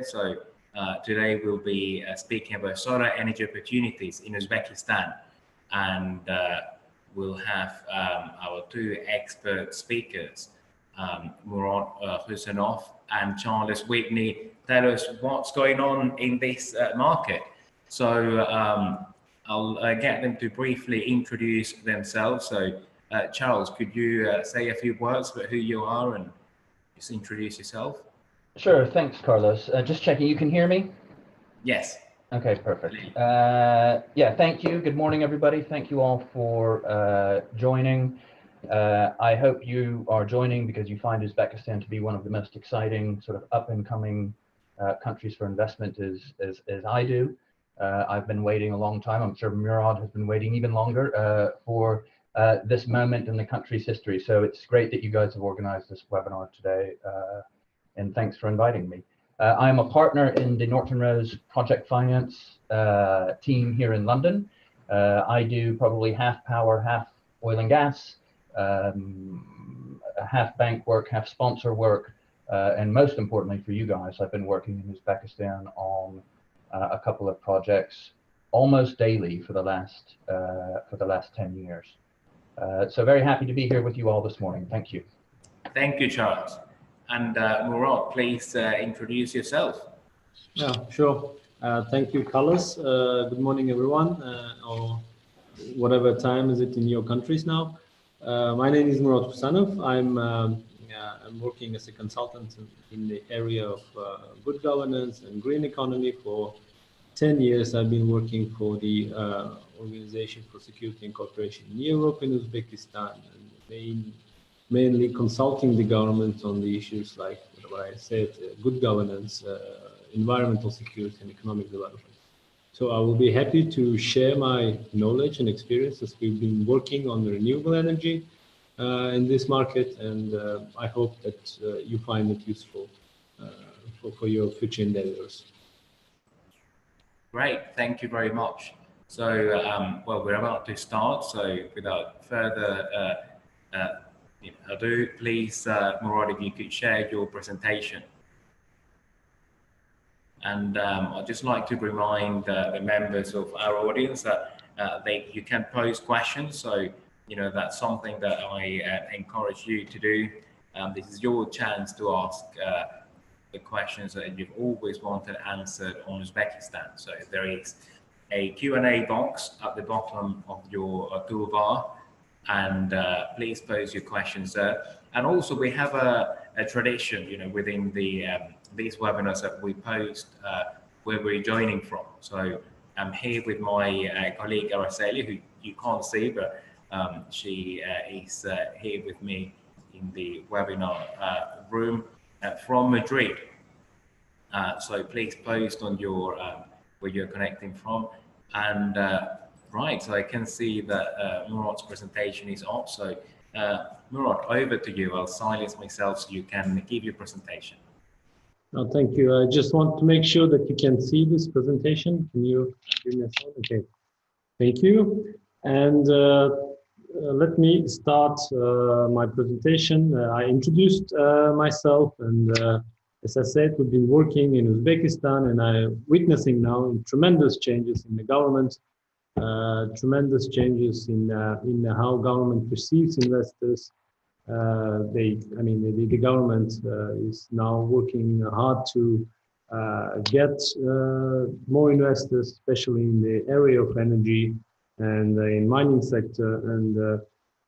So today we'll be speaking about solar energy opportunities in Uzbekistan, and we'll have our two expert speakers, Murad Husanov and Charles Whitney, tell us what's going on in this market. So I'll get them to briefly introduce themselves. So Charles, could you say a few words about who you are and just introduce yourself? Sure, thanks, Carlos. Just checking, you can hear me? Yes. Okay, perfect. Yeah, thank you. Good morning, everybody. Thank you all for joining. I hope you are joining because you find Uzbekistan to be one of the most exciting sort of up-and-coming countries for investment as I do. I've been waiting a long time. I'm sure Murad has been waiting even longer for this moment in the country's history. So it's great that you guys have organized this webinar today. And thanks for inviting me. I'm a partner in the Norton Rose project finance team here in London. I do probably half power, half oil and gas, half bank work, half sponsor work, and most importantly for you guys, I've been working in Uzbekistan on a couple of projects almost daily for the last 10 years. So very happy to be here with you all this morning. Thank you. Thank you, Charles. And Murad, please introduce yourself. Yeah, sure. Thank you, Carlos. Good morning, everyone, or whatever time is it in your countries now. My name is Murad Husanov. I'm working as a consultant in the area of good governance and green economy for 10 years. I've been working for the Organization for Security and Cooperation in Europe in Uzbekistan, and mainly consulting the government on the issues like what I said, good governance, environmental security, and economic development. So I will be happy to share my knowledge and experience as we've been working on renewable energy in this market, and I hope that you find it useful for your future endeavors. Great, thank you very much. So, well, we're about to start, so without further ado, please, Murad, if you could share your presentation. And I'd just like to remind the members of our audience that you can pose questions. So, that's something that I encourage you to do. This is your chance to ask the questions that you've always wanted answered on Uzbekistan. So there is a Q&A box at the bottom of your toolbar, and please pose your questions there. And also we have a tradition, within these webinars that we post where we're joining from. So I'm here with my colleague Araceli, who you can't see, but she is here with me in the webinar room from Madrid. So please post on your where you're connecting from. And right, so I can see that Murad's presentation is up. So Murad, over to you. I'll silence myself so you can give your presentation. No, thank you. I just want to make sure that you can see this presentation. Can you give me a second? Okay, thank you. And let me start my presentation. I introduced myself, and as I said, we've been working in Uzbekistan, and I'm witnessing now tremendous changes in the government, tremendous changes in how government perceives investors. The government is now working hard to get more investors, especially in the area of energy and in mining sector. And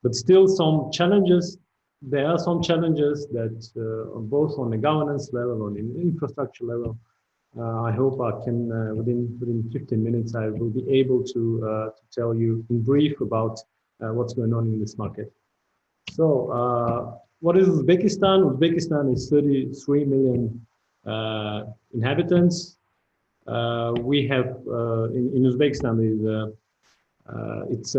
but still some challenges. There are some challenges that both on the governance level, on the infrastructure level. I hope I can, within 15 minutes, I will be able to tell you in brief about what's going on in this market. So, what is Uzbekistan? Uzbekistan is 33 million inhabitants. We have in Uzbekistan it's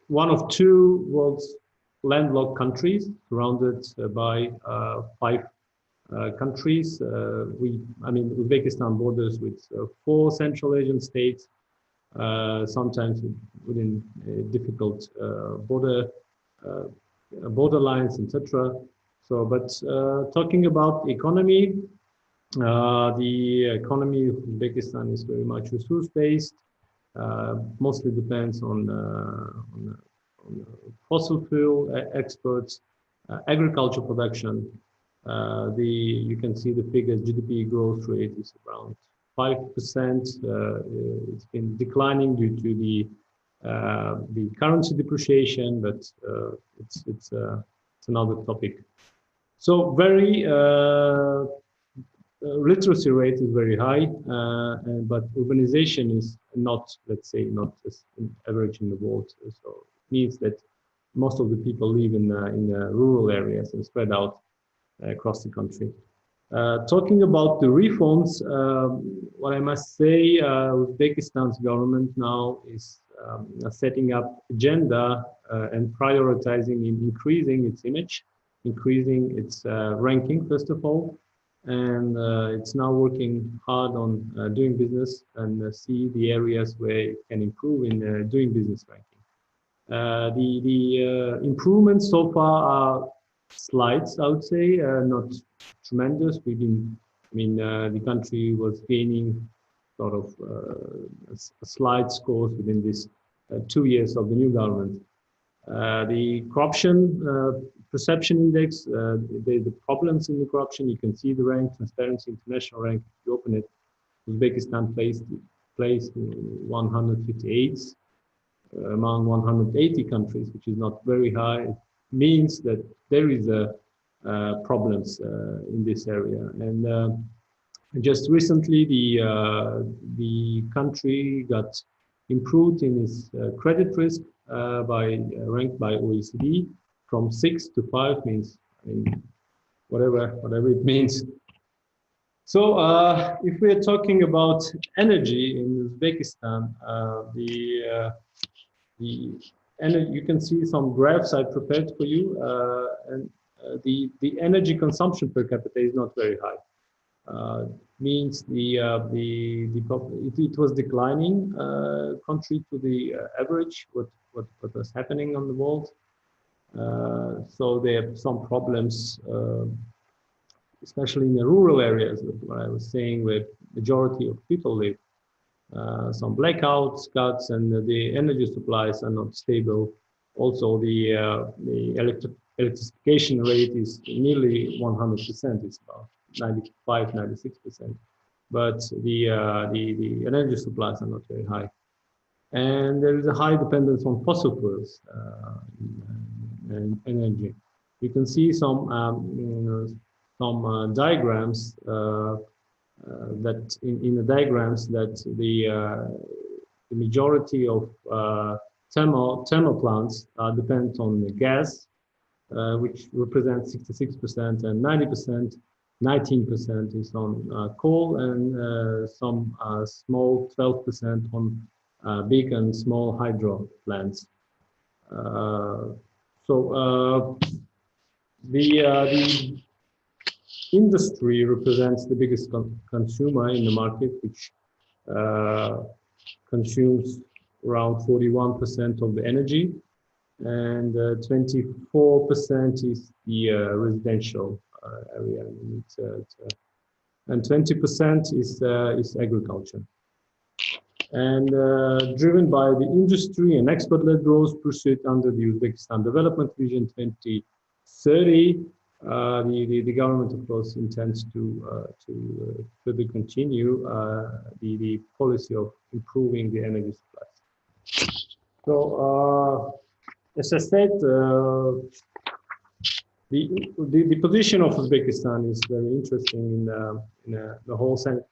one of two world's landlocked countries, surrounded by 5 countries. Uzbekistan borders with 4 Central Asian states, sometimes within difficult borderlines, etc. So, but talking about economy, The economy of Uzbekistan is very much resource-based, mostly depends on fossil fuel exports, agriculture production. You can see the figures. GDP growth rate is around 5%. It's been declining due to the currency depreciation, but it's another topic. So very literacy rate is very high, but urbanization is not, let's say, not as average in the world. So it means that most of the people live in rural areas and spread out across the country. Talking about the reforms, what I must say, Uzbekistan's government now is setting up agenda and prioritizing in increasing its image, increasing its ranking, first of all. And it's now working hard on doing business and see the areas where it can improve in doing business ranking. The improvements so far are slight, I would say, not tremendous. The country was gaining sort of slight scores within this 2 years of the new government. The corruption perception index, the problems in the corruption, you can see the rank, Transparency International rank. If you open it, Uzbekistan placed 158 among 180 countries, which is not very high. It means that there is problems in this area. And just recently, the country got improved in its credit risk ranked by OECD from 6 to 5, means whatever it means. So if we're talking about energy in Uzbekistan, you can see some graphs I prepared for you, and the energy consumption per capita is not very high. Means it was declining contrary to the average what was happening on the world. So there are some problems, especially in the rural areas, what I was saying, where majority of people live. Some blackouts, cuts, and the energy supplies are not stable. Also, the electrification rate is nearly 100%. It's about 95, 96%. But the energy supplies are not very high. And there is a high dependence on fossil fuels and energy. You can see some diagrams that in the diagrams that the majority of thermal plants depend on the gas, which represents 66%, and 90%, 19% is on coal, and some small 12% on big and small hydro plants. So the industry represents the biggest consumer in the market, which consumes around 41% of the energy, and 24% is the residential area, and 20% is agriculture. And driven by the industry and export-led growth pursued under the Uzbekistan Development Vision 2030, the government, of course, intends to further continue the policy of improving the energy supplies. So, as I said, the position of Uzbekistan is very interesting in the whole sense.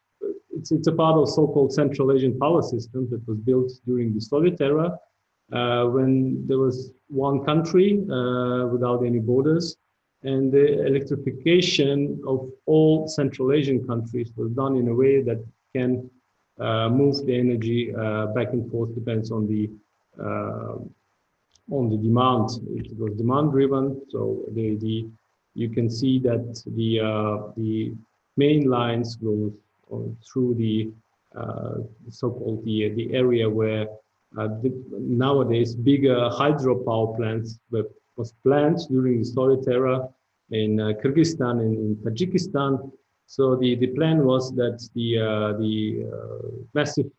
It's a part of so-called Central Asian power system that was built during the Soviet era, when there was one country without any borders, and the electrification of all Central Asian countries was done in a way that can move the energy back and forth, depends on the demand. It was demand-driven, so you can see that the main lines go through the so-called the area where nowadays bigger hydropower plants was planned during the Soviet era in Kyrgyzstan and in Tajikistan, So the plan was that the massive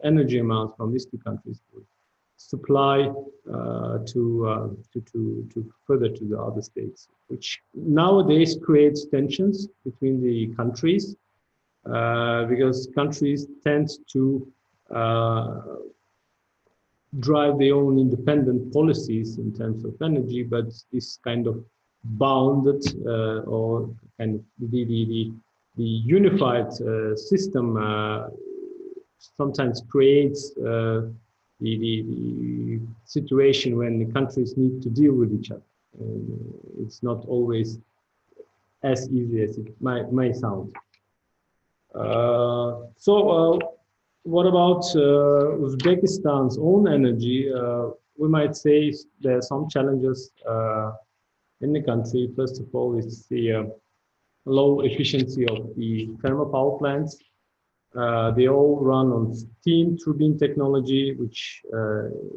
energy amounts from these two countries would supply to further to the other states, which nowadays creates tensions between the countries because countries tend to drive their own independent policies in terms of energy, but this kind of bounded or kind of the unified system sometimes creates the situation when the countries need to deal with each other. It's not always as easy as it may sound. What about Uzbekistan's own energy? We might say there are some challenges in the country. First of all, it's the low efficiency of the thermal power plants. They all run on steam turbine technology, which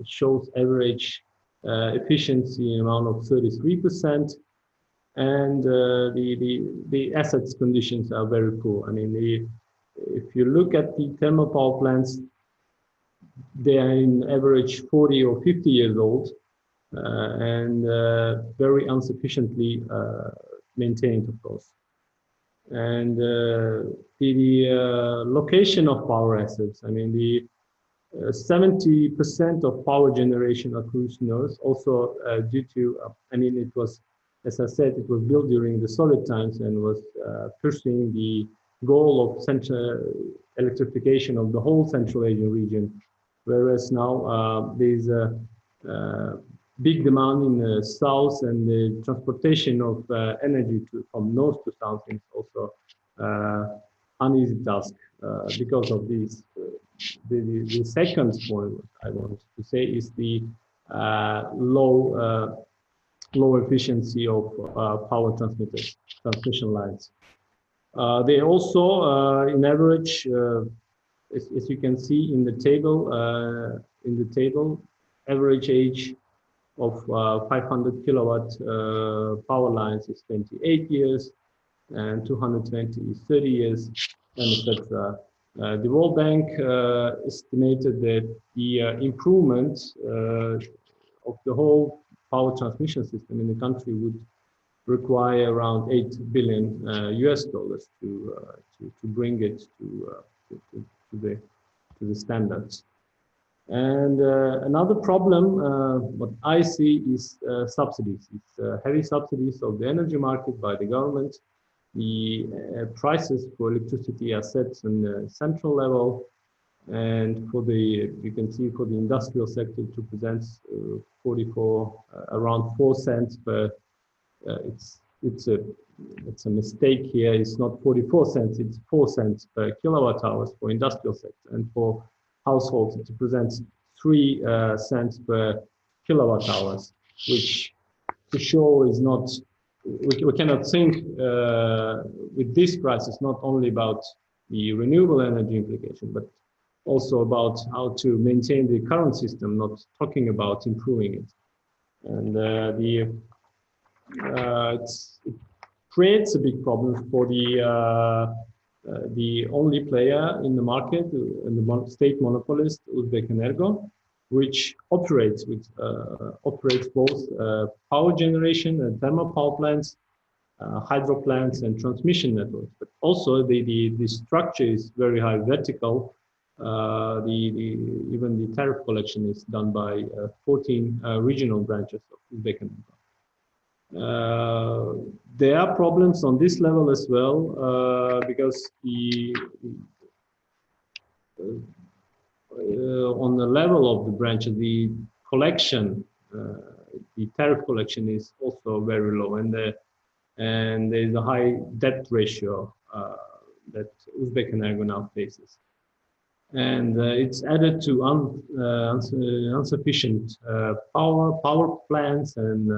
shows average efficiency amount of 33%, and the assets conditions are very poor. I mean, if you look at the thermal power plants, they are in average 40 or 50 years old and very insufficiently maintained, of course. And the location of power assets, I mean, the 70% of power generation occurs north, also due to, I mean, it was, as I said, it was built during the Soviet times and was pursuing the goal of central electrification of the whole Central Asian region, whereas now there's a big demand in the south, and the transportation of energy from north to south is also uneasy task because of these. The second point I want to say is the low efficiency of power transmission lines. They also, in average, as you can see in the table, average age of 500 kilowatt power lines is 28 years, and 220 is 30 years, and etc. The World Bank estimated that the improvement of the whole power transmission system in the country would require around $8 billion US dollars to bring it to the standards. And another problem, what I see is subsidies. It's heavy subsidies of the energy market by the government. The prices for electricity are set on the central level, and for the, you can see for the industrial sector, it represents around 4 cents per. It's a mistake here. It's not 44 cents. It's 4 cents per kilowatt hours for industrial sector, and for households it represents 3 cents per kilowatt hours, which for sure is not. We cannot think with these prices not only about the renewable energy implication, but also about how to maintain the current system, not talking about improving it. And it creates a big problem for the only player in the market, and the state monopolist, Uzbekenergo, which operates both power generation and thermal power plants, hydro plants, and transmission networks. But also the structure is very high vertical. Even the tariff collection is done by 14 regional branches of Uzbekenergo. There are problems on this level as well, because on the level of the branches, the collection, the tariff collection is also very low, and there's a high debt ratio that Uzbekenergo now faces. And it's added to insufficient power plants and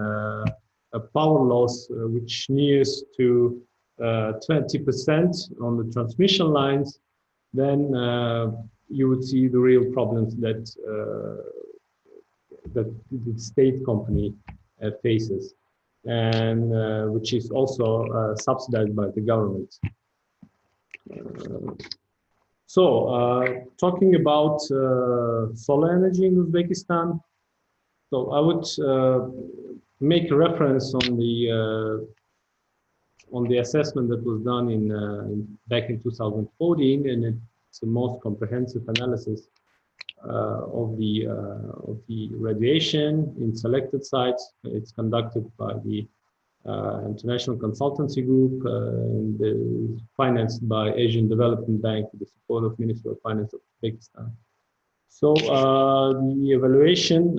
a power loss which nears to 20% on the transmission lines. Then you would see the real problems that the state company faces, and which is also subsidized by the government. Talking about solar energy in Uzbekistan, so I would make a reference on the assessment that was done back in 2014, and it's the most comprehensive analysis of the radiation in selected sites. It's conducted by the international consultancy group and financed by Asian Development Bank with the support of Ministry of Finance of Uzbekistan. So the evaluation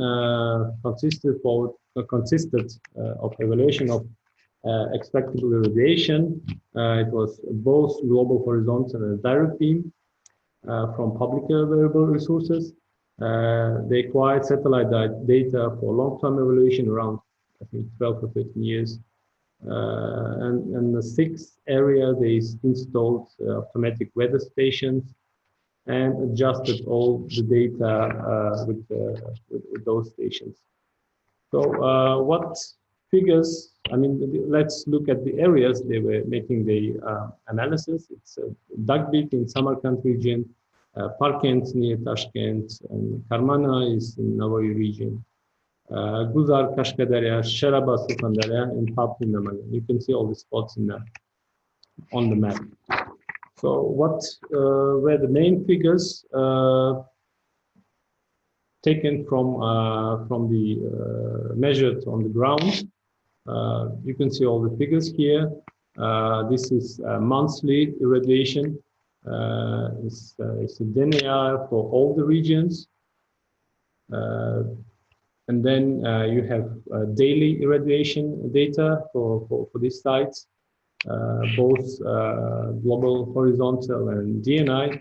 consisted of evaluation of expected radiation. It was both global horizontal and direct beam from publicly available resources. They acquired satellite data for long-term evaluation around, I think, 12 or 13 years. And the sixth area, they installed automatic weather stations and adjusted all the data with those stations. So what figures, I mean, let's look at the areas they were making the analysis. It's Dagbik in Samarkand region, Parkent near Tashkent, and Karmana is in Navoy region. Guzar, Kashkadarya, Sharaba, Surkhandarya, and Papri Naman. You can see all the spots on the map. So what were the main figures taken from the measured on the ground? You can see all the figures here. This is monthly irradiation. It's a DNAR for all the regions. And then you have daily irradiation data for these sites, both global horizontal and DNI.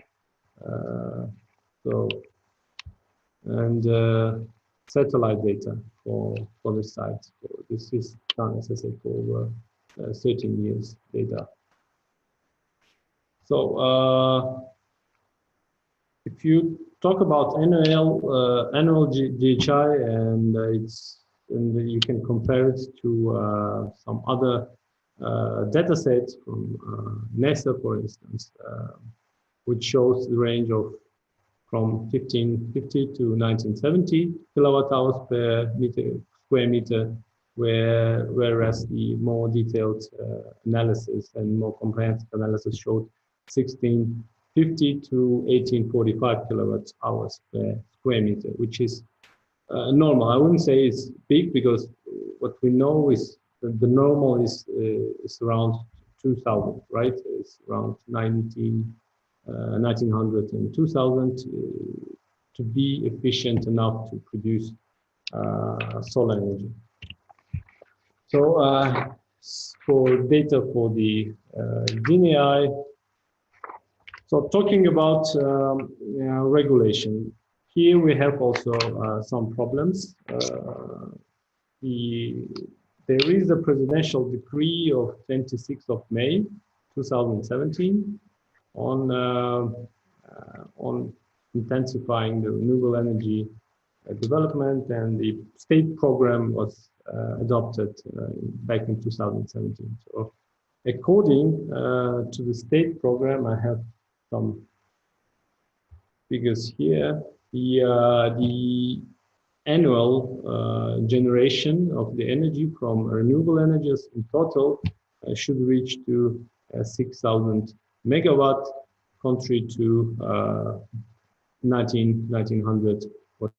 And satellite data for the site. So this is done, as I said, for 13 years data. So if you talk about annual GHI, and you can compare it to some other data sets from NASA, for instance, which shows the range of from 1550 to 1970 kilowatt hours per square meter, whereas the more detailed analysis and more comprehensive analysis showed 1650 to 1845 kilowatt hours per square meter, which is normal. I wouldn't say it's big, because what we know is that the normal is around 2000, right? It's around 1900 and 2000 to be efficient enough to produce solar energy. So for data for the DNI, so talking about regulation, here we have also some problems. There is a presidential decree of 26th of May 2017 on intensifying the renewable energy development, and the state program was adopted back in 2017. So according to the state program, I have some figures here. The annual generation of the energy from renewable energies in total should reach to 6,000 megawatt, contrary to 1900 what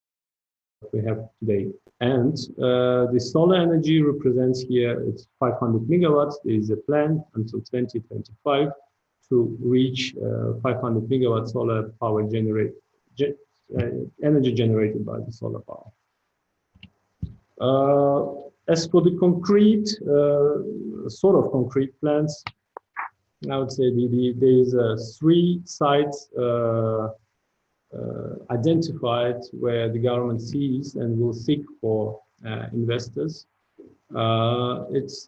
we have today. And the solar energy represents here, it's 500 megawatts. There is a plan until 2025 to reach 500 megawatt solar power energy generated by the solar power. As for the concrete, sort of concrete plans, I would say there is 3 sites identified where the government sees and will seek for investors. It's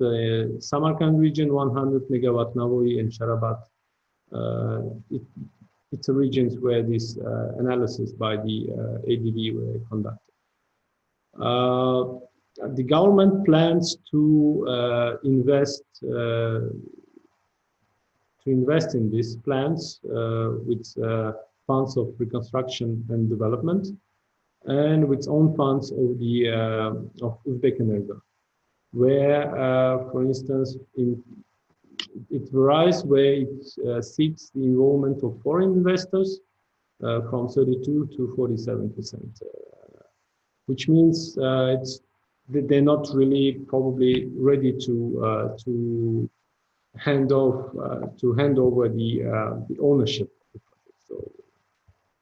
Samarkand region, 100 megawatt, Navoy and Sharabat. It's a regions where this analysis by the ADB were conducted. The government plans to invest invest in these plants with funds of reconstruction and development, and with own funds of the of Uzbekenergo, where, for instance, it varies where it seeks the involvement of foreign investors from 32 to 47%, which means they're not really probably ready to hand over the ownership of the project. So,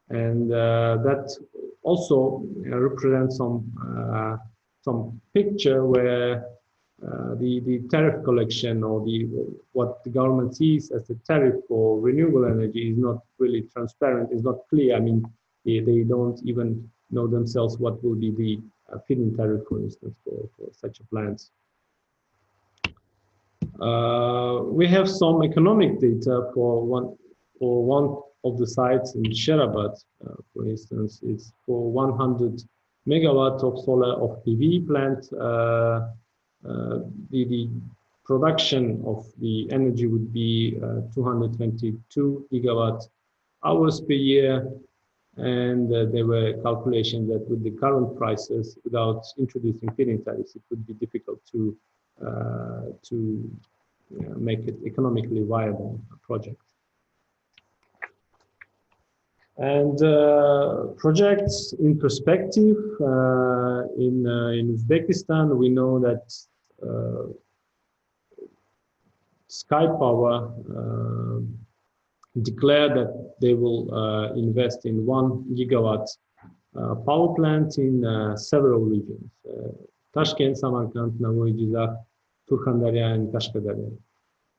and that also represents some picture where the tariff collection, or what the government sees as the tariff for renewable energy, is not really transparent, is not clear. I mean, they don't even know themselves what will be the feed-in tariff, for instance, for such a plant. We have some economic data for one of the sites in Sherabat, for instance. It's for 100 megawatts of solar of PV plant. The production of the energy would be 222 gigawatt hours per year, and there were calculations that with the current prices, without introducing feed-in tariffs, it would be difficult to make it economically viable project. And projects in perspective in Uzbekistan, we know that Sky Power declared that they will invest in 1 gigawatt power plant in several regions: Tashkent, Samarkand, Navoy, Jizakh, Turkhandarya, and Kashkadarya.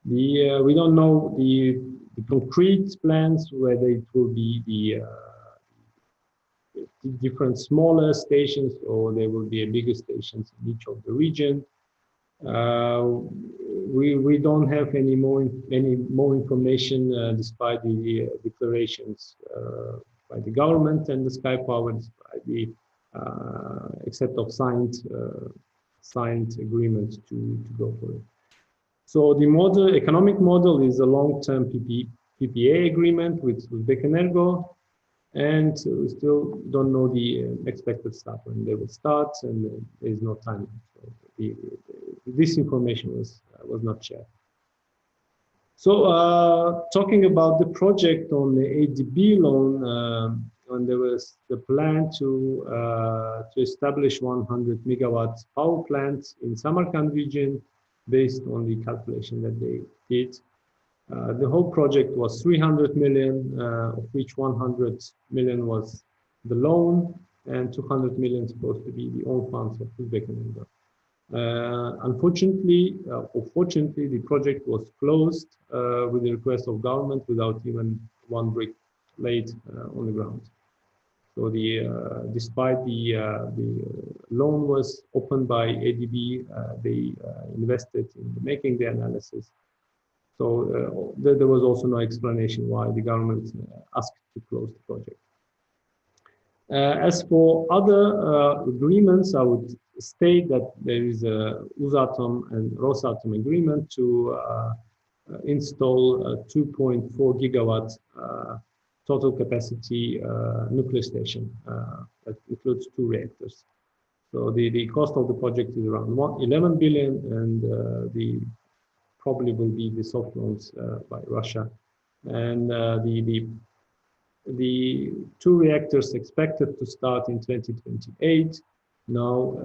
We don't know the concrete plans, whether it will be the different smaller stations, or there will be a bigger stations in each of the region. We don't have any more information, despite the declarations by the government and the Sky Power, despite the except of signed agreement to go for it. So the economic model is a long-term PPA agreement with Uzbekenergo, and we still don't know the expected start when they will start, and there is no time. So this information was not shared. So talking about the project on the ADB loan, when there was the plan to establish 100 megawatts power plant in Samarkand region, based on the calculation that they did. The whole project was 300 million, of which 100 million was the loan, and 200 million supposed to be the own funds of Uzbekenergo. Unfortunately, or fortunately, the project was closed with the request of government without even one brick laid on the ground. So despite the loan was opened by ADB, they invested in making the analysis. So there was also no explanation why the government asked to close the project. As for other agreements, I would state that there is a Uzatom and Rosatom agreement to install a 2.4 gigawatt total capacity nuclear station that includes 2 reactors. So the cost of the project is around 11 billion, and probably will be the soft loans by Russia. And the 2 reactors expected to start in 2028. Now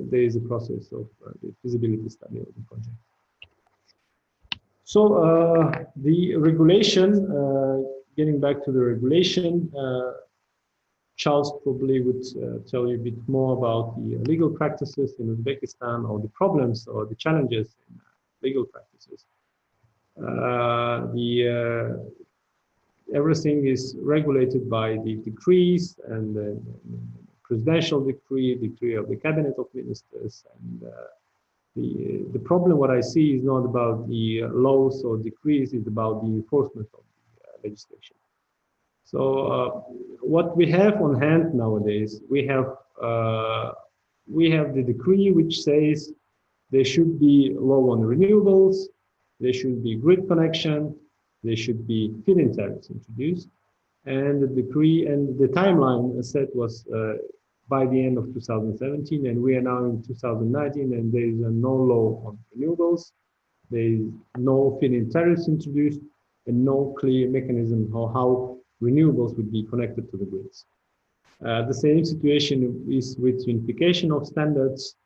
there is a process of the feasibility study of the project. So the regulation, getting back to the regulation, Charles probably would tell you a bit more about the legal practices in Uzbekistan, or the problems or the challenges in legal practices. Everything is regulated by the decrees and the presidential decree of the cabinet of ministers, and the problem what I see is not about the laws or decrees, it's about the enforcement of the legislation. So what we have on hand nowadays, we have the decree which says there should be law on renewables, there should be grid connection, there should be feed-in tariffs introduced. And the decree and the timeline set was by the end of 2017, and we are now in 2019, and there is no law on renewables. There is no feed-in tariffs introduced, and no clear mechanism for how renewables would be connected to the grids. The same situation is with unification of standards.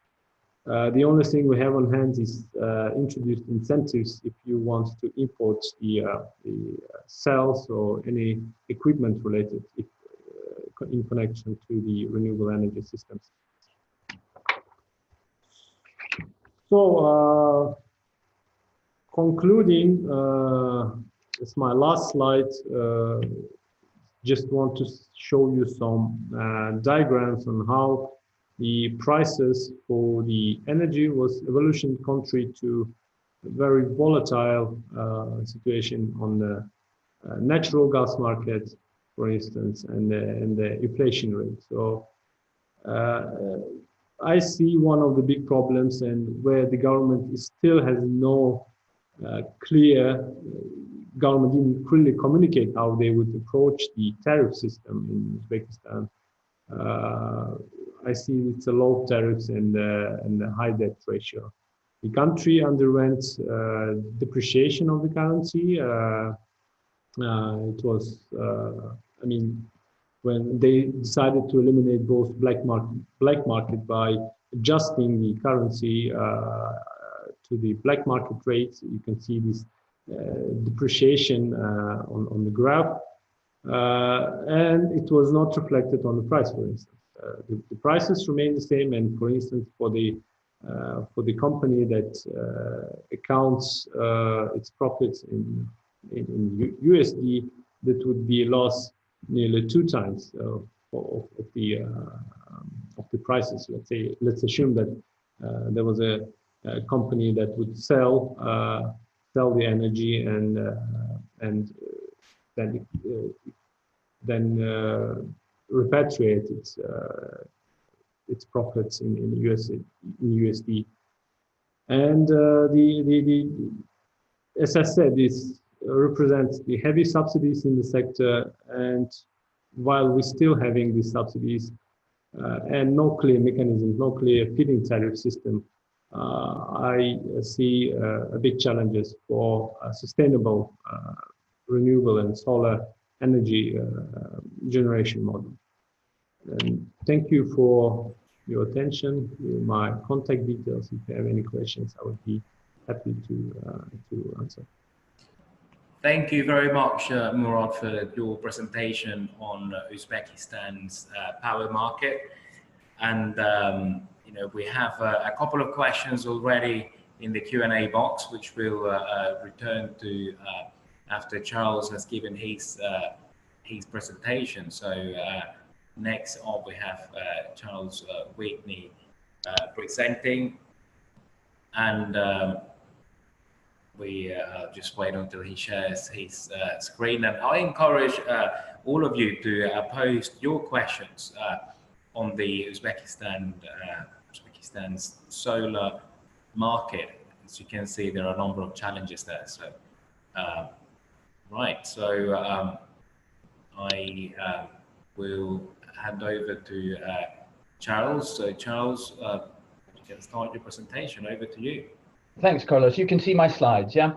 The only thing we have on hand is introduced incentives if you want to import the cells or any equipment related in connection to the renewable energy systems. So, concluding, it's my last slide. Just want to show you some diagrams on how the prices for the energy was evolution contrary to a very volatile situation on the natural gas market, for instance, and the inflation rate. So I see one of the big problems, and where the government still has no clear, government didn't clearly communicate how they would approach the tariff system in Uzbekistan. I see it's a low tariffs and a high debt ratio. The country underwent depreciation of the currency. It was, I mean, when they decided to eliminate both black market by adjusting the currency to the black market rates, you can see this depreciation on the graph, and it was not reflected on the price, for instance. The prices remain the same, and for instance, for the company that accounts its profits in USD, that would be a loss nearly 2 times of the prices. Let's assume that there was a company that would sell the energy and then repatriate its profits in USD. And as I said, this represents the heavy subsidies in the sector, and while we're still having these subsidies and no clear mechanism, no clear feed-in tariff system, I see a big challenges for a sustainable renewable and solar energy generation model. And thank you for your attention. My contact details, if you have any questions, I would be happy to answer. Thank you very much, Murad, for your presentation on Uzbekistan's power market. And you know, we have a couple of questions already in the Q&A box, which we'll return to after Charles has given his presentation. So next up, we have Charles Whitney presenting, and we just wait until he shares his screen. And I encourage all of you to post your questions on the Uzbekistan's solar market. As you can see, there are a number of challenges there. So, right. So I will hand over to Charles. So Charles, you can start your presentation. Over to you. Thanks, Carlos. You can see my slides, yeah?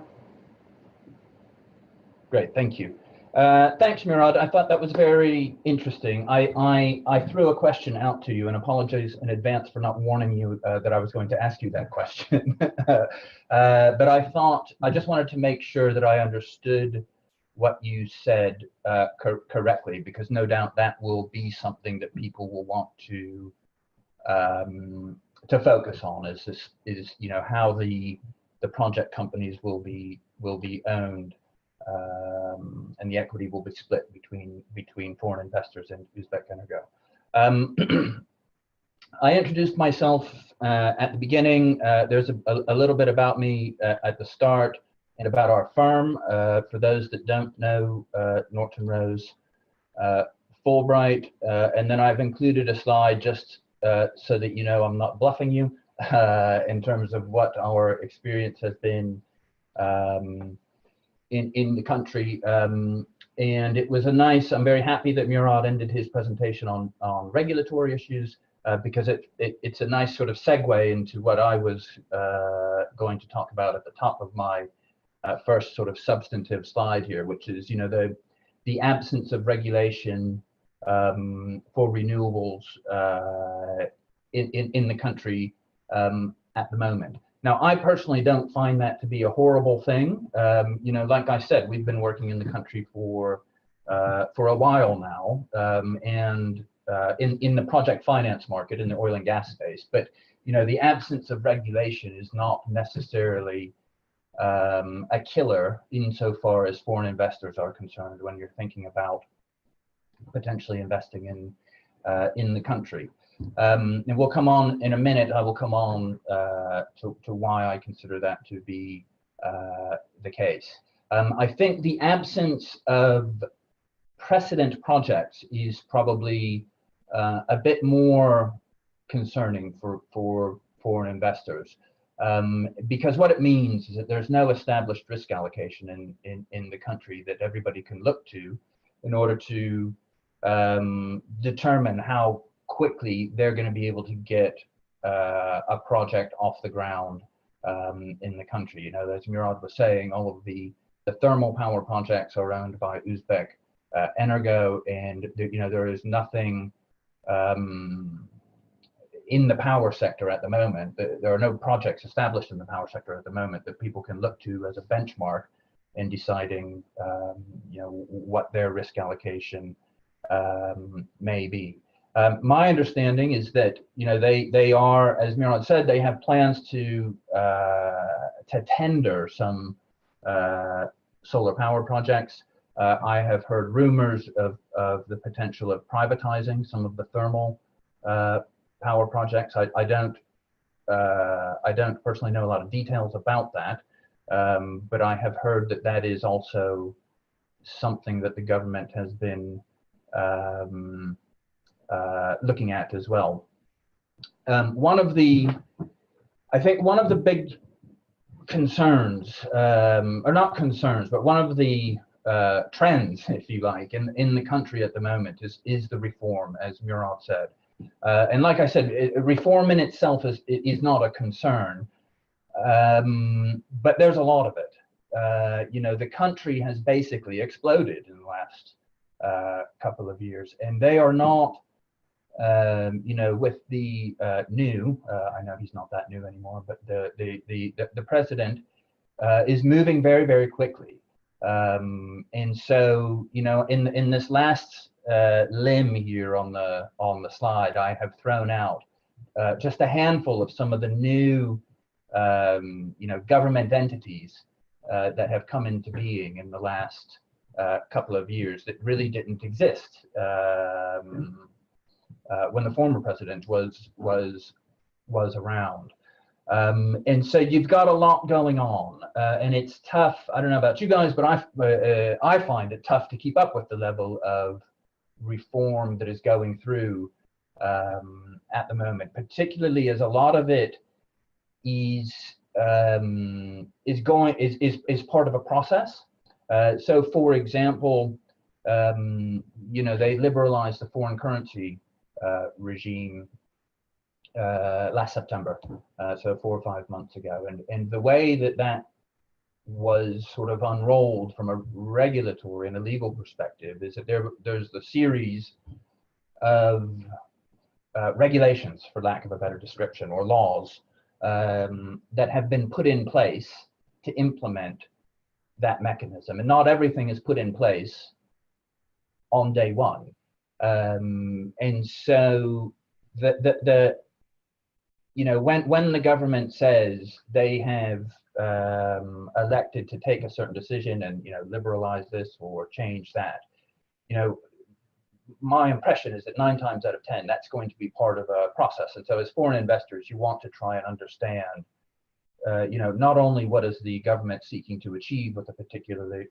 Great, thank you. Thanks, Murad. I thought that was very interesting. I threw a question out to you, and apologies in advance for not warning you that I was going to ask you that question. But I thought, I just wanted to make sure that I understood what you said correctly, because no doubt that will be something that people will want to focus on, is you know, how the project companies will be owned, and the equity will be split between foreign investors and Uzbekenergo. I introduced myself at the beginning. There's a little bit about me at the start and about our firm. For those that don't know, Norton Rose Fulbright, and then I've included a slide just so that you know I'm not bluffing you in terms of what our experience has been in the country. And it was I'm very happy that Murad ended his presentation on regulatory issues, because it's a nice sort of segue into what I was going to talk about at the top of my first sort of substantive slide here, which is, the absence of regulation for renewables in the country at the moment. Now, I personally don't find that to be a horrible thing. Like I said, we've been working in the country for a while now, and in the project finance market, in the oil and gas space. But the absence of regulation is not necessarily a killer insofar as foreign investors are concerned when you're thinking about potentially investing in the country. And we'll come on in a minute. I will come on to why I consider that to be the case. I think the absence of precedent projects is probably a bit more concerning for foreign investors, because what it means is that there's no established risk allocation in the country that everybody can look to in order to determine how quickly they're going to be able to get a project off the ground in the country. As Murad was saying, all of the thermal power projects are owned by Uzbek Energo, and there is nothing in the power sector at the moment. There are no projects established in the power sector at the moment that people can look to as a benchmark in deciding what their risk allocation may be. My understanding is that they are, as Murad said, they have plans to tender some solar power projects. I have heard rumors of the potential of privatizing some of the thermal power projects. I don't personally know a lot of details about that, but I have heard that is also something that the government has been looking at as well. I think one of the big concerns, or not concerns, but one of the trends, if you like, in the country at the moment is the reform, as Murad said. And like I said, reform in itself is not a concern, but there's a lot of it. The country has basically exploded in the last couple of years, and they are not, with the new, I know he's not that new anymore, but the president is moving very, very quickly. And so, in this last limb here on the slide, I have thrown out just a handful of some of the new, government entities that have come into being in the last couple of years that really didn't exist when the former president was around. And so you've got a lot going on, and it's tough. I don't know about you guys, but I find it tough to keep up with the level of reform that is going through at the moment, particularly as a lot of it is part of a process. So, for example, they liberalized the foreign currency regime last September, so 4 or 5 months ago, and the way that was sort of unrolled from a regulatory and a legal perspective is that there's the series of regulations, for lack of a better description, or laws that have been put in place to implement that mechanism, and not everything is put in place on day one. And so when the government says they have elected to take a certain decision and liberalize this or change that, my impression is that 9 times out of 10 that's going to be part of a process. And so as foreign investors, you want to try and understand not only what is the government seeking to achieve with a particular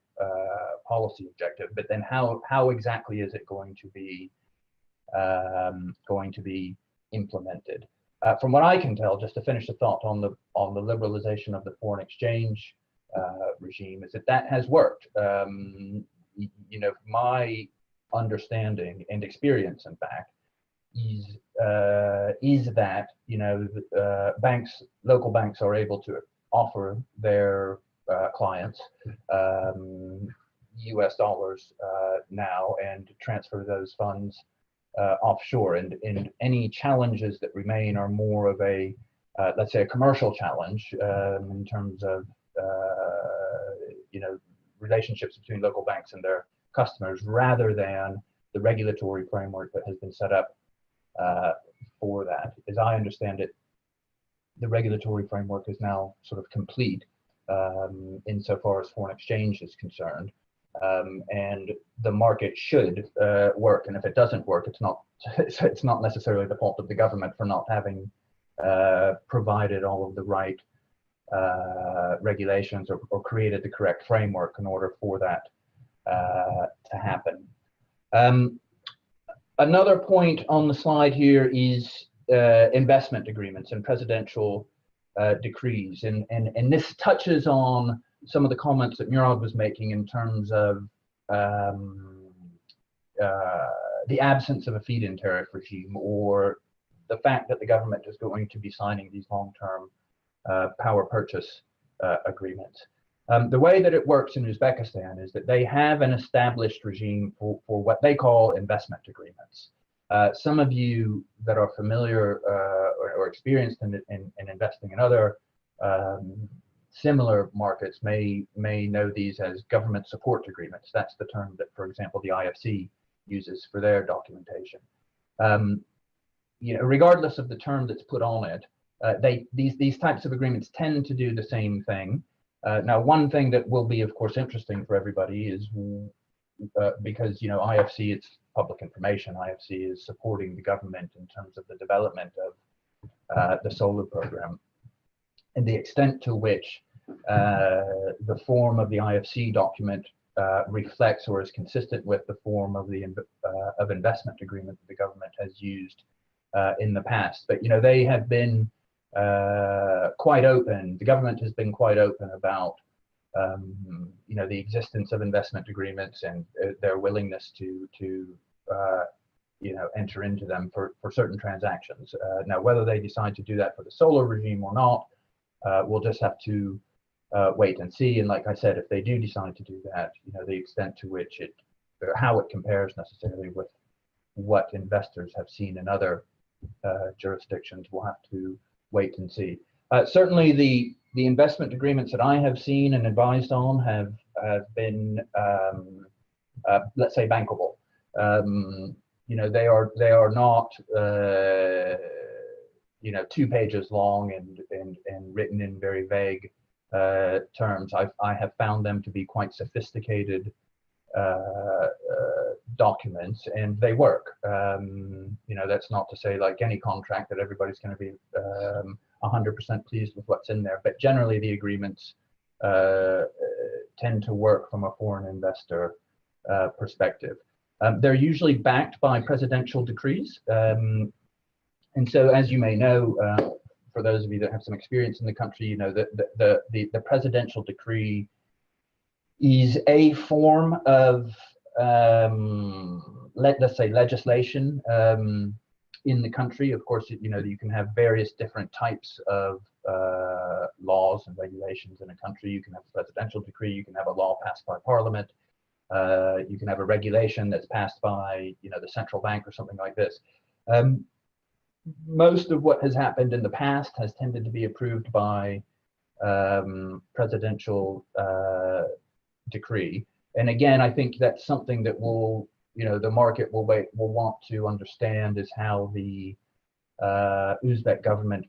policy objective, but then how exactly is it going to be implemented. From what I can tell, just to finish the thought on the liberalization of the foreign exchange regime is that has worked. You know, my understanding and experience, in fact, is that, you know, banks, local banks, are able to offer their clients US dollars now and transfer those funds offshore, and any challenges that remain are more of a let's say a commercial challenge in terms of you know, relationships between local banks and their customers, rather than the regulatory framework that has been set up for that. As I understand it, the regulatory framework is now sort of complete insofar as foreign exchange is concerned, and the market should work. And if it doesn't work, it's not necessarily the fault of the government for not having provided all of the right regulations or created the correct framework in order for that to happen. Another point on the slide here is investment agreements and presidential decrees, and this touches on some of the comments that Murad was making in terms of the absence of a feed-in tariff regime, or the fact that the government is going to be signing these long-term power purchase agreements. The way that it works in Uzbekistan is that they have an established regime for what they call investment agreements. Some of you that are familiar or experienced in investing in other similar markets may know these as government support agreements. That's the term that, for example, the IFC uses for their documentation. You know, regardless of the term that's put on it, these types of agreements tend to do the same thing. Now, one thing that will be, of course, interesting for everybody is because, you know, IFC, it's public information. IFC is supporting the government in terms of the development of the solar program, and the extent to which the form of the IFC document reflects or is consistent with the form of the investment agreement that the government has used in the past. But, you know, they have been quite open. The government has been quite open about you know, the existence of investment agreements and their willingness to you know, enter into them for certain transactions. Now, whether they decide to do that for the solar regime or not, we'll just have to wait and see. And like I said, if they do decide to do that, you know, the extent to which it, or how it compares necessarily with what investors have seen in other jurisdictions, we'll have to wait and see. Certainly the investment agreements that I have seen and advised on have been let's say bankable. You know, they are not you know, 2 pages long and written in very vague terms. I have found them to be quite sophisticated documents, and they work. You know, that's not to say, like any contract, that everybody's going to be 100% pleased with what's in there, but generally the agreements tend to work from a foreign investor perspective. They're usually backed by presidential decrees, and so, as you may know, for those of you that have some experience in the country, you know that the presidential decree is a form of let's say legislation in the country. Of course, you know, you can have various different types of laws and regulations in a country. You can have a presidential decree, you can have a law passed by parliament, you can have a regulation that's passed by, you know, the central bank or something like this. Most of what has happened in the past has tended to be approved by presidential decree. And again, I think that's something that will, you know, the market will want to understand, is how the Uzbek government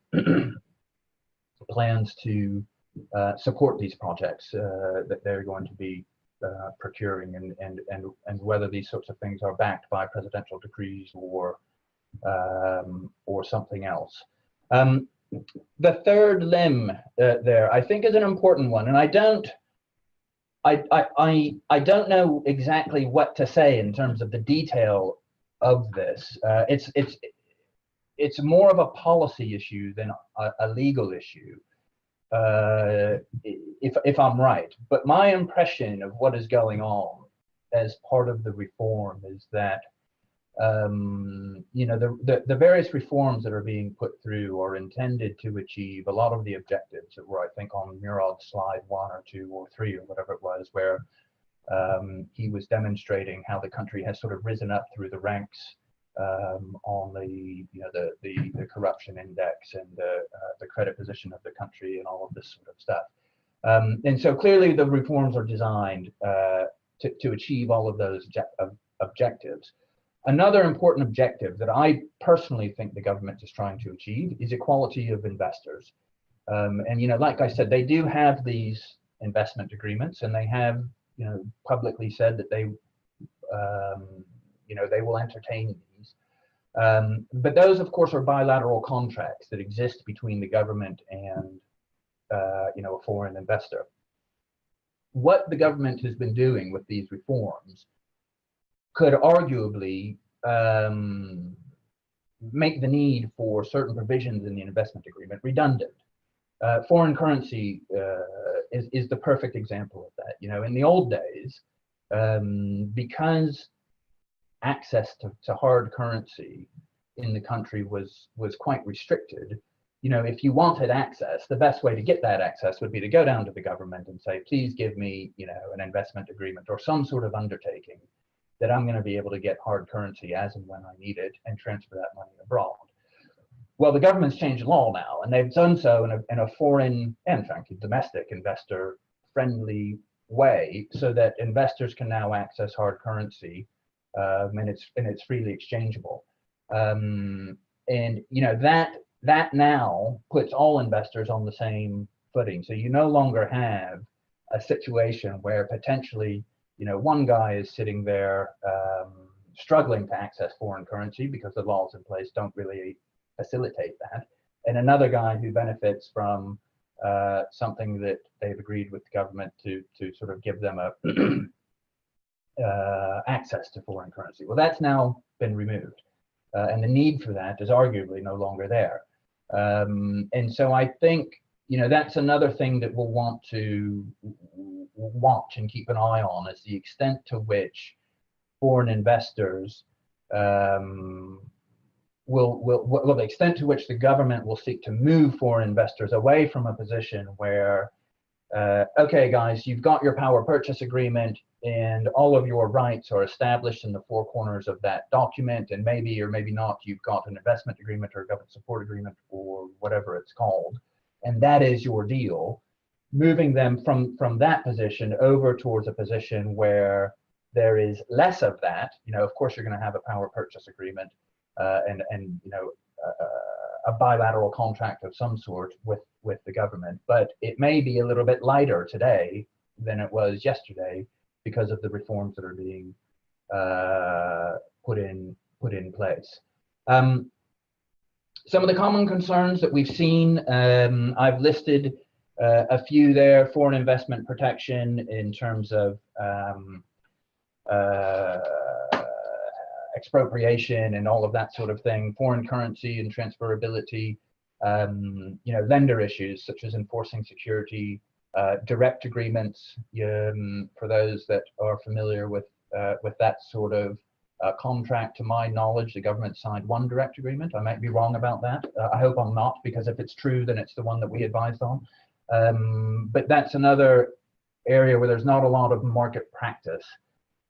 plans to support these projects that they're going to be procuring, and whether these sorts of things are backed by presidential decrees or something else. The third limb there, I think, is an important one, and I don't know exactly what to say in terms of the detail of this. It's more of a policy issue than a legal issue. if I'm right. But my impression of what is going on as part of the reform is that you know, the various reforms that are being put through are intended to achieve a lot of the objectives that were, I think, on Murad's slide 1 or 2 or 3 or whatever it was, where he was demonstrating how the country has sort of risen up through the ranks on the, you know, the corruption index and the credit position of the country and all of this sort of stuff. And so clearly the reforms are designed to achieve all of those objectives. Another important objective that I personally think the government is trying to achieve is equality of investors. And, you know, like I said, they do have these investment agreements, and they have, you know, publicly said that they, you know, they will entertain these. But those, of course, are bilateral contracts that exist between the government and, you know, a foreign investor. What the government has been doing with these reforms could arguably make the need for certain provisions in the investment agreement redundant. Foreign currency is the perfect example of that. You know, in the old days, because access to hard currency in the country was quite restricted, you know, if you wanted access, the best way to get that access would be to go down to the government and say, please give me, you know, an investment agreement or some sort of undertaking that I'm going to be able to get hard currency as and when I need it and transfer that money abroad. Well, the government's changed the law now, and they've done so in a foreign and frankly domestic investor friendly way, so that investors can now access hard currency, and it's freely exchangeable. And you know, that now puts all investors on the same footing. So you no longer have a situation where potentially, you know, one guy is sitting there struggling to access foreign currency because the laws in place don't really facilitate that, and another guy who benefits from something that they've agreed with the government to sort of give them a access to foreign currency. Well, that's now been removed, and the need for that is arguably no longer there. And so I think, you know, that's another thing that we'll want to watch and keep an eye on, is the extent to which foreign investors the extent to which the government will seek to move foreign investors away from a position where, okay, guys, you've got your power purchase agreement and all of your rights are established in the four corners of that document, and maybe or maybe not you've got an investment agreement or a government support agreement or whatever it's called, and that is your deal. Moving them from that position over towards a position where there is less of that. You know, of course, you're going to have a power purchase agreement and you know, a bilateral contract of some sort with the government, but it may be a little bit lighter today than it was yesterday because of the reforms that are being put in place. Some of the common concerns that we've seen, I've listed a few there: foreign investment protection in terms of expropriation and all of that sort of thing, foreign currency and transferability, you know, lender issues such as enforcing security, direct agreements. For those that are familiar with that sort of contract, to my knowledge, the government signed one direct agreement. I might be wrong about that. I hope I'm not, because if it's true, then it's the one that we advised on. But that's another area where there's not a lot of market practice.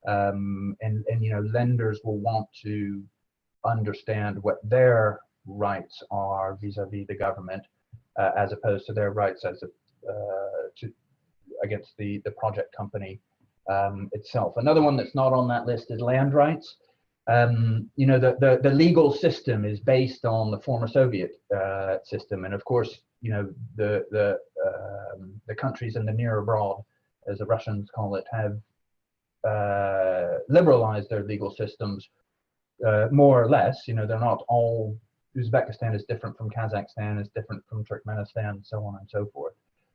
And you know, lenders will want to understand what their rights are vis-a-vis the government, as opposed to their rights as against the project company itself. Another one that's not on that list is land rights. You know, the legal system is based on the former Soviet system, and of course, you know, the countries in the near abroad, as the Russians call it, have liberalized their legal systems more or less. You know, they're not all. Uzbekistan is different from Kazakhstan, is different from Turkmenistan, so on and so forth.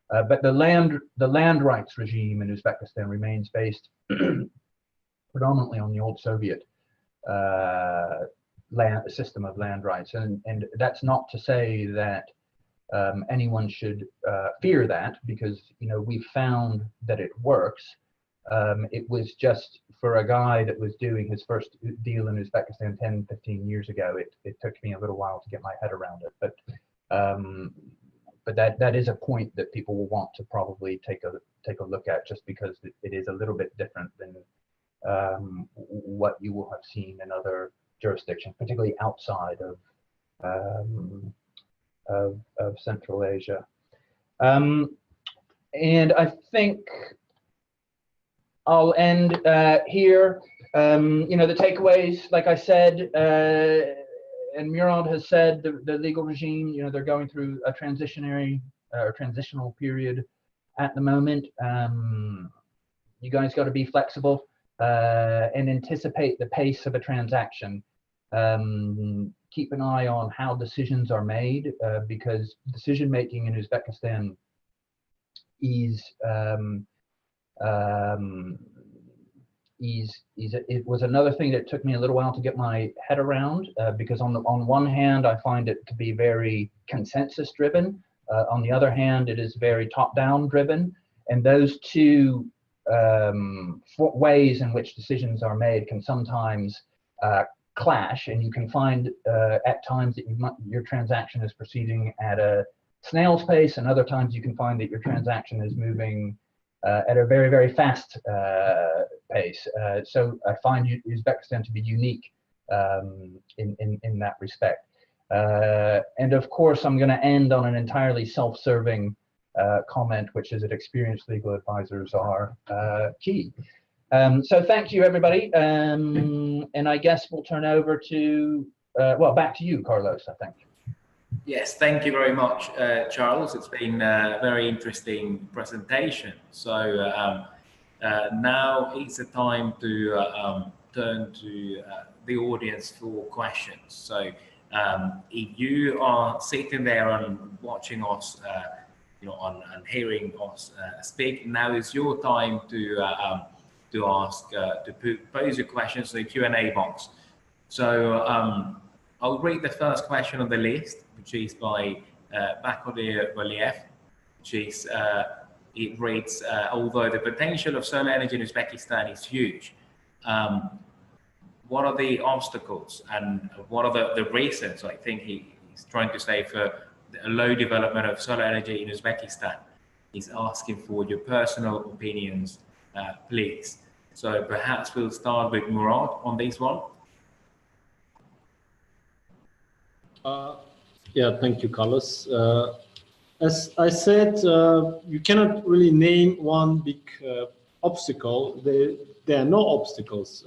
But the land rights regime in Uzbekistan remains based predominantly on the old Soviet system of land rights, and that's not to say that anyone should fear that, because we've found that it works. It was just for a guy that was doing his first deal in Uzbekistan 10, 15 years ago. It took me a little while to get my head around it, but that is a point that people will want to probably take a look at, just because it is a little bit different than what you will have seen in other jurisdictions, particularly outside of Central Asia. And I think I'll end here. The takeaways, like I said, and Murad has said, the legal regime, they're going through a transitional period at the moment. You guys got to be flexible and anticipate the pace of a transaction. Keep an eye on how decisions are made, because decision making in Uzbekistan it was another thing that took me a little while to get my head around, because on one hand I find it to be very consensus driven, on the other hand it is very top down driven, and those two ways in which decisions are made can sometimes clash, and you can find at times that your transaction is proceeding at a snail's pace, and other times you can find that your transaction is moving at a very, very fast pace. So I find Uzbekistan to be unique in that respect. And of course, I'm going to end on an entirely self-serving comment, which is that experienced legal advisors are key. So thank you, everybody. And I guess we'll turn over to, back to you, Carlos, I think. Yes, thank you very much, Charles. It's been a very interesting presentation. So now is the time to turn to the audience for questions. So if you are sitting there and watching us, and hearing us speak, now is your time to ask, to pose your questions in the Q&A box. So I'll read the first question on the list, which is by Bakodir Valiev, which is, it reads, although the potential of solar energy in Uzbekistan is huge, what are the obstacles and what are the reasons, I think he's trying to say, for a low development of solar energy in Uzbekistan? He's asking for your personal opinions, please. So perhaps we'll start with Murad on this one. Yeah, thank you, Carlos. As I said, you cannot really name one big obstacle. There are no obstacles.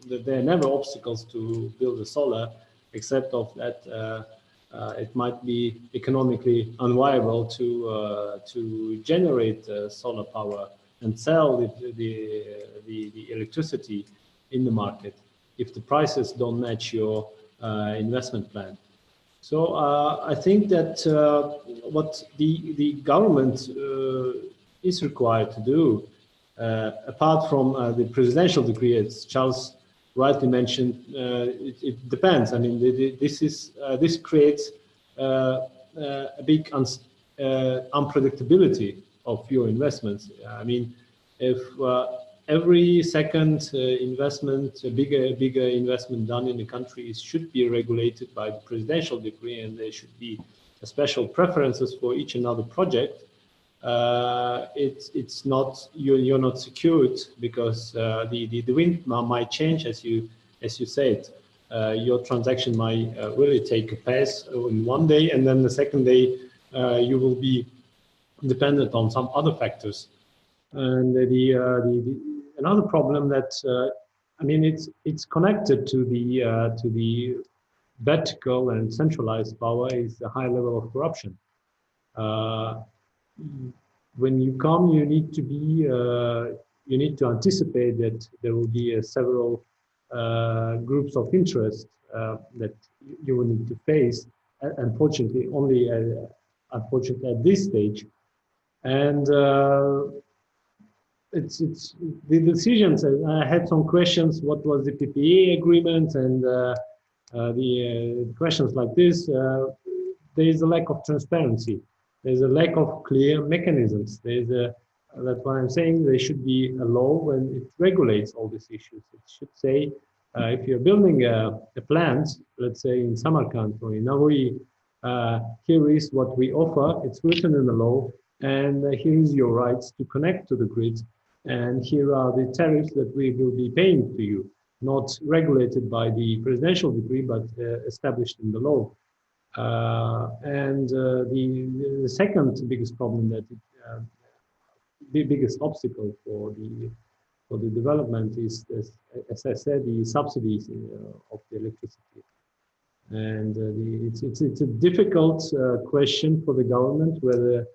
There are never obstacles to build a solar, except of that it might be economically unviable to generate solar power and sell the electricity in the market if the prices don't match your investment plan. So I think that what the government is required to do, apart from the presidential decree, as Charles rightly mentioned, it depends. I mean, this creates a big unpredictability of your investments. I mean, if every second investment, a bigger investment done in the country should be regulated by the presidential decree, and there should be special preferences for each and other project. It's not, you're not secured, because the wind might change, as you said. Your transaction might really take a pass in one day, and then the second day you will be dependent on some other factors. And another problem that I mean, it's connected to the vertical and centralized power is the high level of corruption. When you come, you need to anticipate that there will be several groups of interest that you will need to face. Unfortunately, unfortunately at this stage, and it's the decisions. I had some questions. What was the PPA agreement, and the questions like this. there is a lack of transparency. There's a lack of clear mechanisms. That's why I'm saying there should be a law when it regulates all these issues. It should say, if you're building a plant, let's say in Samarkand or in Navoi, here is what we offer. It's written in the law, and here is your rights to connect to the grid, and here are the tariffs that we will be paying to you, not regulated by the presidential decree, but established in the law. The second biggest problem that the biggest obstacle for the development is, as I said, the subsidies of the electricity. And it's a difficult question for the government whether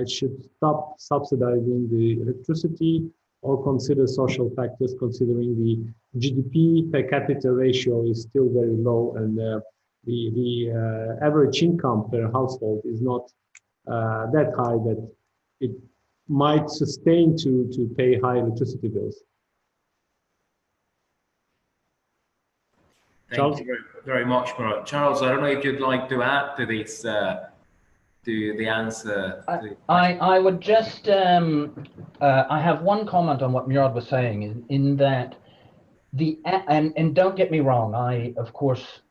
it should stop subsidizing the electricity or consider social factors, considering the GDP per capita ratio is still very low, and the average income per household is not that high that it might sustain to pay high electricity bills. Thank you very much, Murat. Charles, I don't know if you'd like to add to this, to the answer. I would just, I have one comment on what Murad was saying, in that and don't get me wrong, I of course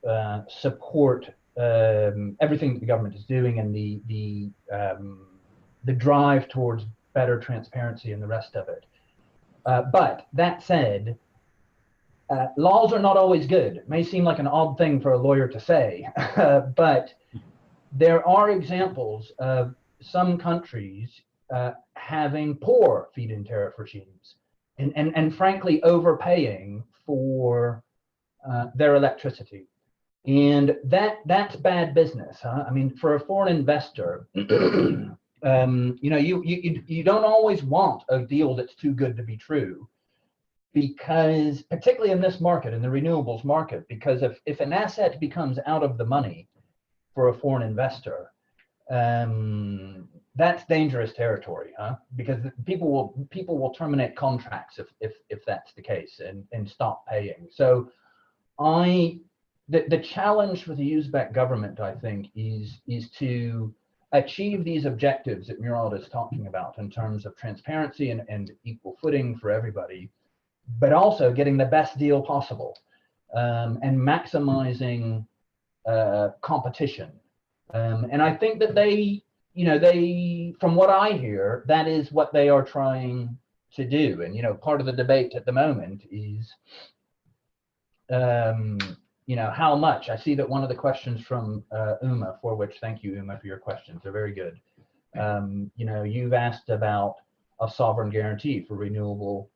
support everything that the government is doing, and the drive towards better transparency and the rest of it. But that said, laws are not always good. It may seem like an odd thing for a lawyer to say, but there are examples of some countries having poor feed-in tariff regimes and frankly overpaying for their electricity. And that's bad business, huh? I mean, for a foreign investor, you know, you don't always want a deal that's too good to be true, because particularly in this market, in the renewables market, because if an asset becomes out of the money for a foreign investor, that's dangerous territory, huh? Because people will terminate contracts if that's the case, and stop paying. So the challenge for the Uzbek government, I think, is to achieve these objectives that Murad is talking about in terms of transparency and equal footing for everybody, but also getting the best deal possible, and maximizing competition. And I think that from what I hear, that is what they are trying to do. And, you know, part of the debate at the moment is, you know, how much. I see that one of the questions from Uma, for which thank you, Uma, for your questions. They're very good. You know, you've asked about a sovereign guarantee for renewable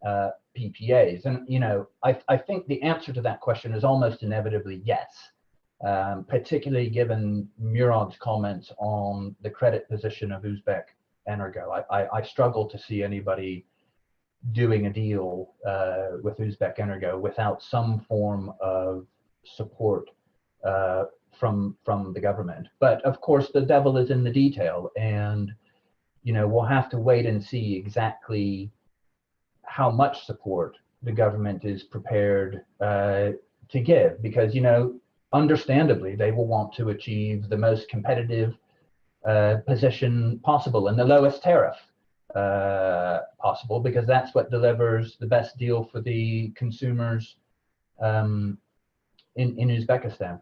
PPAs. And, you know, I think the answer to that question is almost inevitably yes. Particularly given Murad's comments on the credit position of Uzbek Energo. I struggle to see anybody doing a deal with Uzbek Energo without some form of support from the government. But of course, the devil is in the detail, and you know, we'll have to wait and see exactly how much support the government is prepared to give, because, you know, understandably, they will want to achieve the most competitive position possible and the lowest tariff possible, because that's what delivers the best deal for the consumers in Uzbekistan.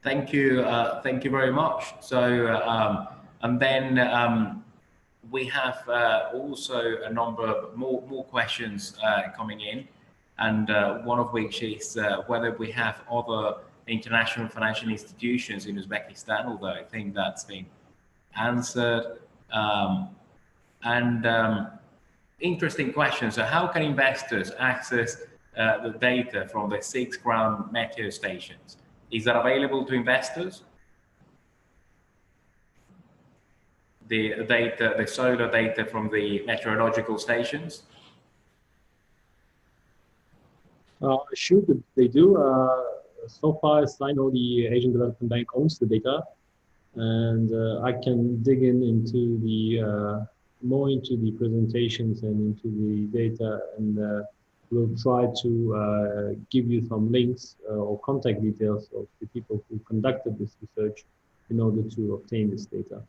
Thank you very much. So, and then we have also a number of more questions coming in. And one of which is whether we have other international financial institutions in Uzbekistan, although I think that's been answered. Interesting question. So how can investors access the data from the 6 ground meteo stations? Is that available to investors? The data, the solar data from the meteorological stations? Sure, they do. So far as I know, the Asian Development Bank owns the data, and I can dig into the more into the presentations and into the data, and we'll try to give you some links or contact details of the people who conducted this research in order to obtain this data.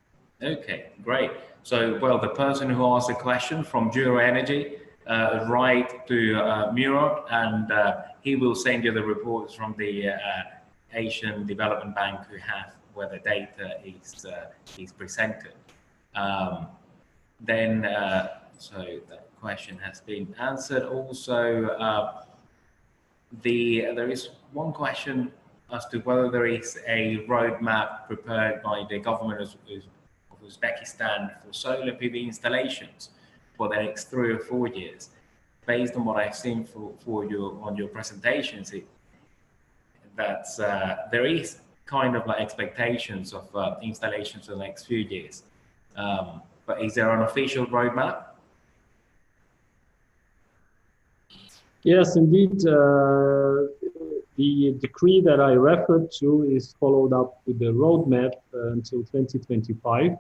Okay, great. So, well, the person who asked the question from Jura Energy, write to Murad, and he will send you the reports from the Asian Development Bank who have where the data is presented. So that question has been answered. Also, there is one question as to whether there is a roadmap prepared by the government of Uzbekistan for solar PV installations for the next 3 or 4 years. Based on what I've seen on your presentations, there is kind of like expectations of installations for the next few years. But is there an official roadmap? Yes, indeed. The decree that I referred to is followed up with the roadmap until 2025.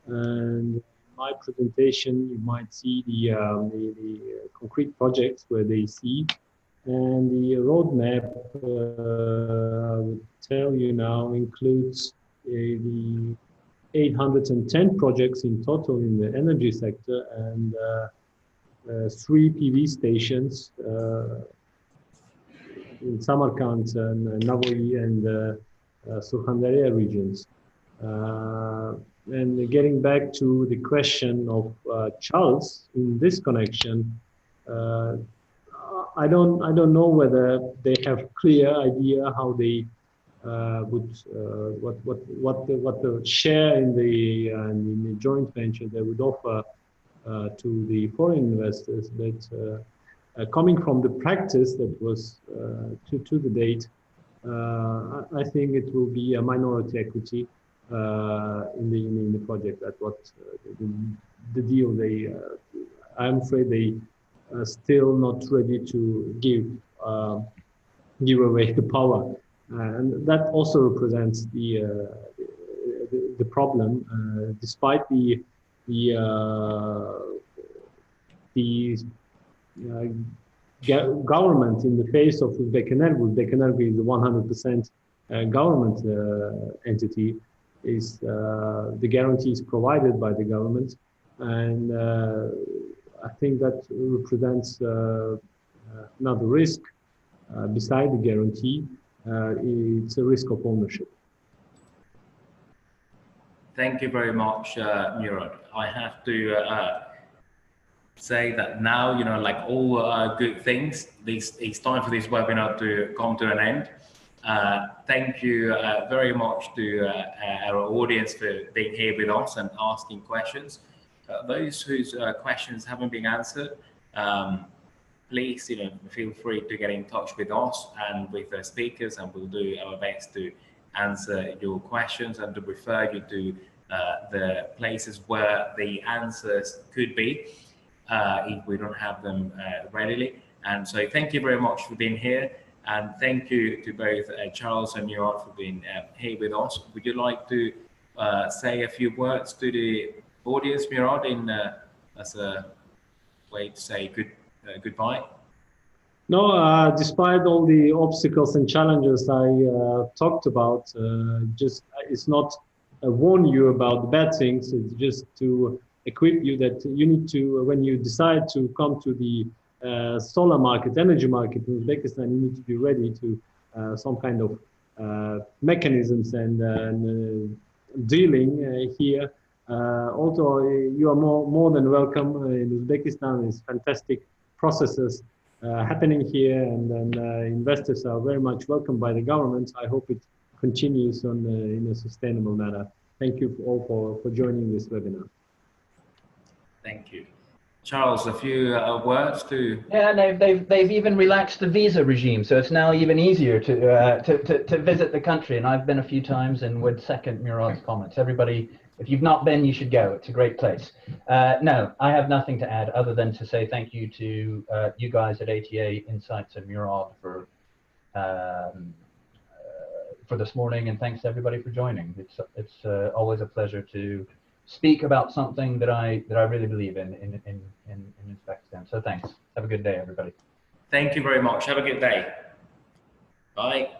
And in my presentation, you might see the concrete projects where they see. And the roadmap, I would tell you now, includes the 810 projects in total in the energy sector and 3 PV stations in Samarkand and Navoi and Surkhandarya regions. And getting back to the question of Charles in this connection, I don't know whether they have clear idea how they would what the share in the joint venture they would offer to the foreign investors, but coming from the practice that was to the date, I think it will be a minority equity in the project. That's what the deal they. I'm afraid they are still not ready to give away the power, and that also represents the problem. Despite the government in the face of UZBEKISTAN, UZBEKISTAN is a 100% government entity. Is the guarantees provided by the government, and I think that represents another risk beside the guarantee. It's a risk of ownership. Thank you very much, Murad. I have to say that now, you know, like all good things, it's time for this webinar to come to an end. Thank you very much to our audience for being here with us and asking questions. Those whose questions haven't been answered, please, you know, feel free to get in touch with us and with the speakers, and we'll do our best to answer your questions and to refer you to the places where the answers could be if we don't have them readily. And so thank you very much for being here. And thank you to both Charles and Murad for being here with us. Would you like to say a few words to the audience, Murad, as a way to say goodbye? No, despite all the obstacles and challenges I talked about, it's not warn you about the bad things. It's just to equip you that you need to, when you decide to come to the solar market, energy market in Uzbekistan, you need to be ready to some kind of mechanisms and dealing here. Also, you are more than welcome in Uzbekistan. There's fantastic processes happening here, and investors are very much welcomed by the government. I hope it continues in a sustainable manner. Thank you all for joining this webinar. Thank you. Charles, a few words to... Yeah, they've even relaxed the visa regime, so it's now even easier to visit the country. And I've been a few times and would second Murad's comments. Everybody, if you've not been, you should go. It's a great place. No, I have nothing to add other than to say thank you to you guys at ATA Insights and Murad for this morning, and thanks to everybody for joining. It's always a pleasure to speak about something that I really believe in Uzbekistan. So thanks. Have a good day, everybody. Thank you very much. Have a good day. Bye.